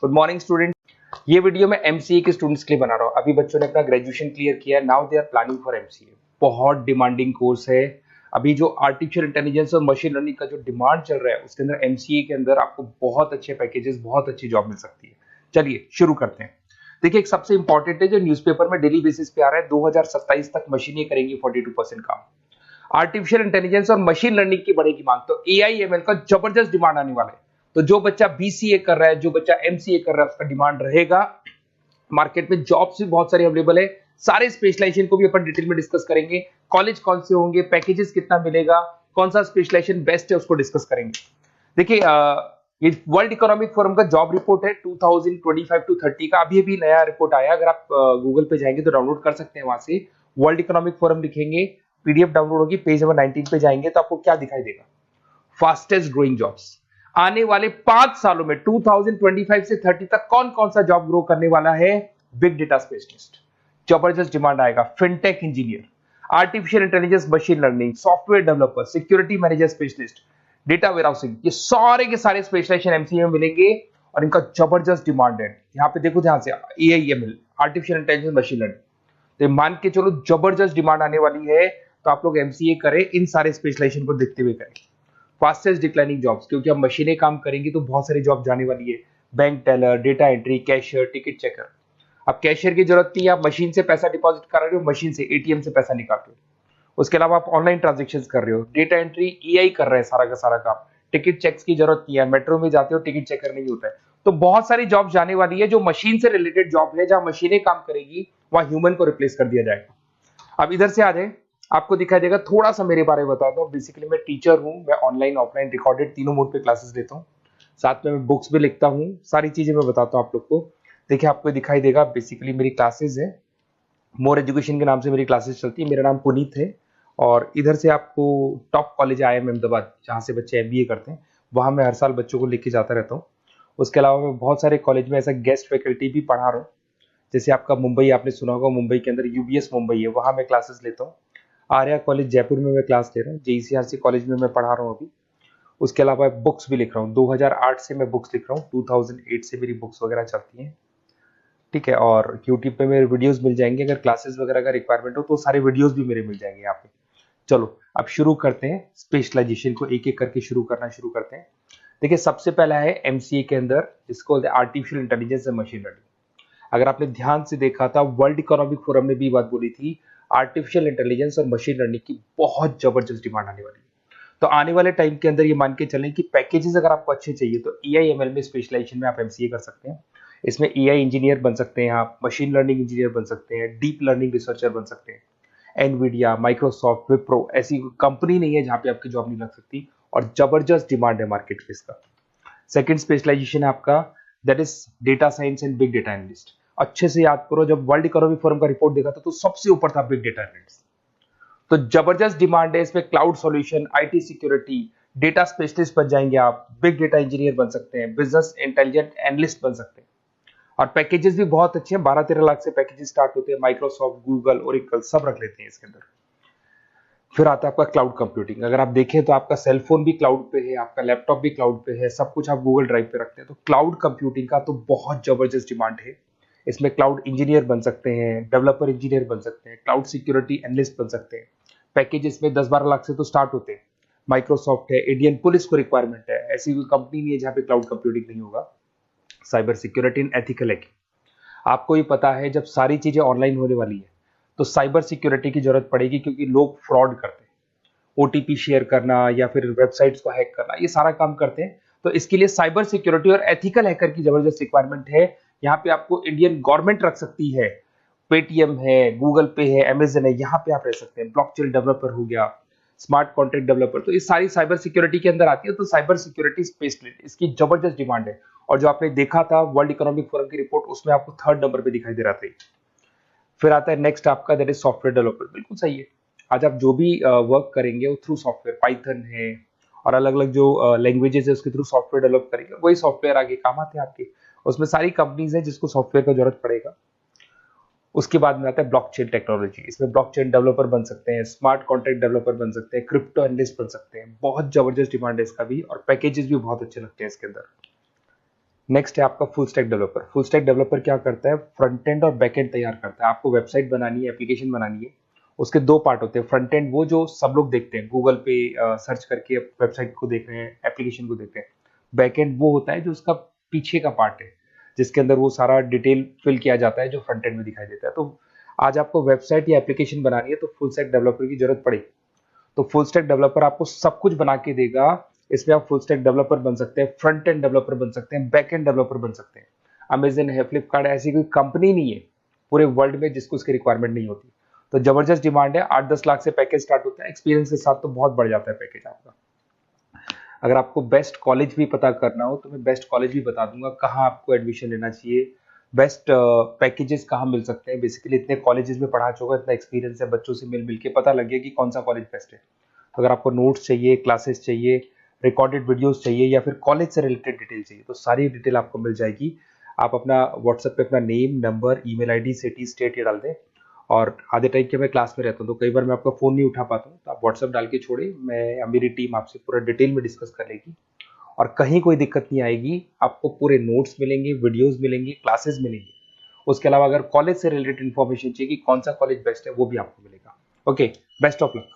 Good morning student. ये video मैं MCA के स्टूडेंट्स के लिए बना रहा हूँ। अभी बच्चों ने अपना ग्रेजुएशन क्लियर किया, now they are planning for MCA. बहुत डिमांडिंग कोर्स है। अभी जो आर्टिफिशियल इंटेलिजेंस और मशीन लर्निंग का जो डिमांड चल रहा है उसके अंदर एमसीए के अंदर आपको बहुत अच्छे पैकेजेस, बहुत अच्छी जॉब मिल सकती है। चलिए शुरू करते हैं। देखिए, एक सबसे इंपॉर्टेंट है जो न्यूज़पेपर में डेली बेसिस पे आ रहा है, 2027 तक मशीनें करेंगी 42% काम। आर्टिफिशियल इंटेलिजेंस और मशीन लर्निंग की बढ़ेगी मांग, तो एआई एमएल का जबरदस्त डिमांड आने वाला है। तो जो बच्चा बीसीए कर रहा है, जो बच्चा एमसीए कर रहा है, उसका डिमांड रहेगा। मार्केट में जॉब्स भी बहुत सारे अवेलेबल है। सारे स्पेशलाइजेशन को भी अपन डिटेल में डिस्कस करेंगे। कॉलेज कौन से होंगे, पैकेजेस कितना मिलेगा, कौन सा स्पेशलाइजेशन बेस्ट है, उसको डिस्कस करेंगे। देखिए, ये वर्ल्ड इकोनॉमिक फोरम का जॉब रिपोर्ट है 2025 टू 30 का। अभी अभी नया रिपोर्ट आया, अगर आप गूगल पे जाएंगे तो डाउनलोड कर सकते हैं। वहां से वर्ल्ड इकोनॉमिक फोरम लिखेंगे, पीडीएफ डाउनलोड होगी, पेज नंबर 19 पे जाएंगे तो आपको क्या दिखाई देगा, फास्टेस्ट ग्रोइंग जॉब्स। आने वाले 5 सालों में 2025 से 30 तक कौन कौन सा जॉब ग्रो करने वाला है। बिग डेटा स्पेशलिस्ट, जबरदस्त डिमांड आएगा। Fintech engineer, artificial intelligence machine learning, software developer, security manager specialist, data warehousing, ये सारे के सारे स्पेशलाइजेशन एमसीए में मिलेंगे और इनका जबरदस्त डिमांड है। यहाँ पे देखो ध्यान से, AI ML, artificial intelligence machine learning, तो मान के चलो जबरदस्त डिमांड आने वाली है। तो आप लोग एमसीए करें, इन सारे स्पेशलाइजेशन को देखते हुए करें। फास्टेस्ट डिक्लाइनिंग जॉब्स, क्योंकि अब मशीनें काम करेंगी तो बहुत सारी जॉब जाने वाली है। Bank teller, data entry, cashier, ticket checker. अब कैशियर की जरूरत नहीं है, आप मशीन से पैसा डिपॉजिट कर रहे हो, मशीन से एटीएम से पैसा निकाल रहे हो। उसके अलावा आप ऑनलाइन ट्रांजेक्शन कर रहे हो। डेटा एंट्री एआई कर रहा है सारा का सारा काम। टिकट चेक्स की जरूरत नहीं है, मेट्रो में जाते हो टिकट चेकर नहीं होता है। तो बहुत सारी जॉब जाने वाली है जो मशीन से रिलेटेड जॉब है, जहां मशीनें काम करेगी वहां ह्यूमन को रिप्लेस कर दिया जाएगा। अब इधर से आ जाए, आपको दिखाई देगा। थोड़ा सा मेरे बारे में बताता हूँ। बेसिकली मैं टीचर हूँ, मैं ऑनलाइन ऑफलाइन रिकॉर्डेड तीनों मोड पे क्लासेस लेता हूँ। साथ में मैं बुक्स भी लिखता हूँ, सारी चीजें मैं बताता हूँ आप लोग को। देखिए, आपको दिखाई देगा बेसिकली मेरी क्लासेस है, मोर एजुकेशन के नाम से मेरी क्लासेस चलती है। मेरा नाम पुनीत है। और इधर से आपको टॉप कॉलेज IIM अहमदाबाद, जहाँ से बच्चे एमबीए करते हैं, वहाँ मैं हर साल बच्चों को लेके जाता रहता हूँ। उसके अलावा मैं बहुत सारे कॉलेज में ऐसा गेस्ट फैकल्टी भी पढ़ा रहा हूँ। जैसे आपका मुंबई, आपने सुना होगा, मुंबई के अंदर यूबीएस मुंबई है, वहाँ मैं क्लासेस लेता हूँ। आर्या कॉलेज जयपुर में मैं क्लास ले रहा हूँ। जेईसीआरसी कॉलेज में मैं पढ़ा रहा हूँ अभी। उसके अलावा बुक्स भी लिख रहा हूँ। 2008 से मैं बुक्स लिख रहा हूँ, 2008 से मेरी बुक्स वगैरह चलती हैं। ठीक है, और यूट्यूब पे मेरे वीडियोस मिल जाएंगे। अगर क्लासेस वगैरह का रिक्वायरमेंट हो तो सारे वीडियोस भी मेरे मिल जाएंगे यहाँ पे। चलो अब शुरू करते हैं, स्पेशलाइजेशन को एक एक करके शुरू करते हैं। देखिए, सबसे पहला है एमसीए के अंदर, जिसको बोलते हैं artificial intelligence and machine learning. अगर आपने ध्यान से देखा था, वर्ल्ड इकोनॉमिक फोरम ने भी बात बोली थी, आर्टिफिशियल इंटेलिजेंस और मशीन लर्निंग की बहुत जबरदस्त डिमांड आने वाली है। तो आने वाले टाइम के अंदर ये मान के चलें कि पैकेजेस अगर आपको अच्छे चाहिए तो एआई एमएल में स्पेशलाइजेशन में आप एमसीए कर सकते हैं। इसमें एआई इंजीनियर बन सकते हैं, आप मशीन लर्निंग इंजीनियर बन सकते हैं, डीप लर्निंग रिसर्चर बन सकते हैं। एनवीडिया, माइक्रोसॉफ्ट, विप्रो, ऐसी कंपनी नहीं है जहां पे आपकी जॉब नहीं लग सकती, और जबरदस्त डिमांड है मार्केट में इसका। सेकंड स्पेशलाइजेशन है आपका, that is data science and big data analyst. अच्छे से याद करो, जब वर्ल्ड इकोनॉमिक फोरम का रिपोर्ट देखा था तो सबसे ऊपर था बिग डेटा एनालिस्ट। तो जबरदस्त डिमांड है इसमें। Cloud solution, IT security, data specialist बन जाएंगे आप, बिग डेटा इंजीनियर बन सकते हैं, बिजनेस इंटेलिजेंट एनालिस्ट बन सकते हैं। और पैकेजेस भी बहुत अच्छे हैं, 12-13 लाख से पैकेजेस स्टार्ट होते हैं। माइक्रोसॉफ्ट, गूगल, ओरेकल सब रख लेते हैं इसके अंदर। फिर आता है आपका क्लाउड कंप्यूटिंग। अगर आप देखें तो आपका सेल फोन भी क्लाउड पे है, आपका लैपटॉप भी क्लाउड पे है, सब कुछ आप गूगल ड्राइव पे रखते हैं। तो क्लाउड कंप्यूटिंग का तो बहुत जबरदस्त डिमांड है। इसमें क्लाउड इंजीनियर बन सकते हैं, डेवलपर इंजीनियर बन सकते हैं, क्लाउड सिक्योरिटी एनालिस्ट बन सकते हैं। पैकेज इसमें 10-12 लाख से तो स्टार्ट होते हैं। माइक्रोसॉफ्ट है, इंडियन पुलिस को रिक्वायरमेंट है, ऐसी कोई कंपनी नहीं है जहां पे क्लाउड कंप्यूटिंग नहीं होगा। Cyber security and ethical hacking, आपको ही पता है जब सारी चीजें ऑनलाइन होने वाली है तो साइबर सिक्योरिटी की जरूरत पड़ेगी, क्योंकि लोग फ्रॉड करते हैं। ओटीपी शेयर करना या फिर वेबसाइट्स को हैक करना, ये सारा काम करते हैं। तो इसके लिए साइबर सिक्योरिटी और एथिकल हैकर की जबरदस्त रिक्वायरमेंट है। यहाँ पे आपको इंडियन गवर्नमेंट रख सकती है। पेटीएम है, गूगल पे है, अमेजन है, यहाँ पे आप रह सकते हैं। ब्लॉकचेन डेवलपर हो गया, स्मार्ट कॉन्ट्रैक्ट डेवलपर, तो ये सारी साइबर सिक्योरिटी के अंदर आती है। तो साइबर सिक्योरिटी स्पेशलिस्ट, इसकी जबरदस्त डिमांड है। और जो आपने देखा था वर्ल्ड इकोनॉमिक फोरम की रिपोर्ट, उसमें आपको 3rd नंबर पे दिखाई दे रहा था। फिर आता है नेक्स्ट आपका, दैट इज सॉफ्टवेयर डेवलपर। बिल्कुल सही है। आज आप जो भी वर्क करेंगे वो थ्रू सॉफ्टवेयर, पाइथन है और अलग अलग जो लैंग्वेजेस है उसके थ्रू सॉफ्टवेयर डेवलप करेंगे, वही सॉफ्टवेयर आगे काम आते हैं आपके। उसमें सारी कंपनीज है जिसको सॉफ्टवेयर का जरूरत पड़ेगा। उसके बाद में आता है ब्लॉकचेन टेक्नोलॉजी। इसमें ब्लॉकचेन डेवलपर बन सकते हैं, स्मार्ट कॉन्ट्रैक्ट डेवलपर बन सकते हैं, क्रिप्टो एनालिस्ट बन सकते हैं। बहुत जबरदस्त डिमांड है इसका भी, और पैकेजेस भी बहुत अच्छे लगते हैं इसके अंदर। नेक्स्ट है आपका full stack developer. Full stack developer क्या करता है, फ्रंट एंड और बैक एंड तैयार करता है। आपको वेबसाइट बनानी है, एप्लीकेशन बनानी है, उसके दो पार्ट होते हैं। फ्रंट एंड वो जो सब लोग देखते हैं, गूगल पे सर्च करके वेबसाइट को देख रहे हैं, एप्लीकेशन को देख रहे हैं। बैक एंड वो होता है जो उसका पीछे का पार्ट है, जिसके अंदर वो सारा डिटेल फिल किया जाता है जो फ्रंट एंड में दिखाई देता है। तो आज आपको वेबसाइट या एप्लीकेशन बनानी है तो फुल स्टैक डेवलपर की जरूरत पड़ेगी। तो फुल स्टैक डेवलपर आपको सब कुछ बना के देगा। इसमें आप फुल स्टैक डेवलपर बन सकते हैं, फ्रंट एंड डेवलपर बन सकते हैं, बैक एंड डेवलपर बन सकते हैं। अमेजन है, फ्लिपकार्ट, ऐसी कोई कंपनी नहीं है पूरे वर्ल्ड में जिसको इसकी रिक्वायरमेंट नहीं होती। तो जबरदस्त डिमांड है, 8-10 लाख से पैकेज स्टार्ट होता है, एक्सपीरियंस के साथ तो बहुत बढ़ जाता है पैकेज आपका। अगर आपको बेस्ट कॉलेज भी पता करना हो तो मैं बेस्ट कॉलेज भी बता दूंगा, कहाँ आपको एडमिशन लेना चाहिए, बेस्ट पैकेजेस कहाँ मिल सकते हैं। बेसिकली इतने कॉलेजेस में पढ़ा चुका, इतना एक्सपीरियंस है, बच्चों से मिल मिल के पता लग गया कि कौन सा कॉलेज बेस्ट है। तो अगर आपको नोट्स चाहिए, क्लासेस चाहिए, रिकॉर्डेड वीडियोस चाहिए, या फिर कॉलेज से रिलेटेड डिटेल चाहिए, तो सारी डिटेल आपको मिल जाएगी। आप अपना व्हाट्सएप पे अपना name, number, email ID, city, state ये डाल दें। और आधे टाइम के मैं क्लास में रहता हूँ तो कई बार मैं आपका फ़ोन नहीं उठा पाता हूँ, तो आप व्हाट्सएप डाल के छोड़े, मैं या मेरी टीम आपसे पूरा डिटेल में डिस्कस कर लेगी। और कहीं कोई दिक्कत नहीं आएगी, आपको पूरे नोट्स मिलेंगे, वीडियोस मिलेंगे, क्लासेस मिलेंगी। उसके अलावा अगर कॉलेज से रिलेटेड इन्फॉर्मेशन चाहिए कि कौन सा कॉलेज बेस्ट है, वो भी आपको मिलेगा। Okay, best of luck.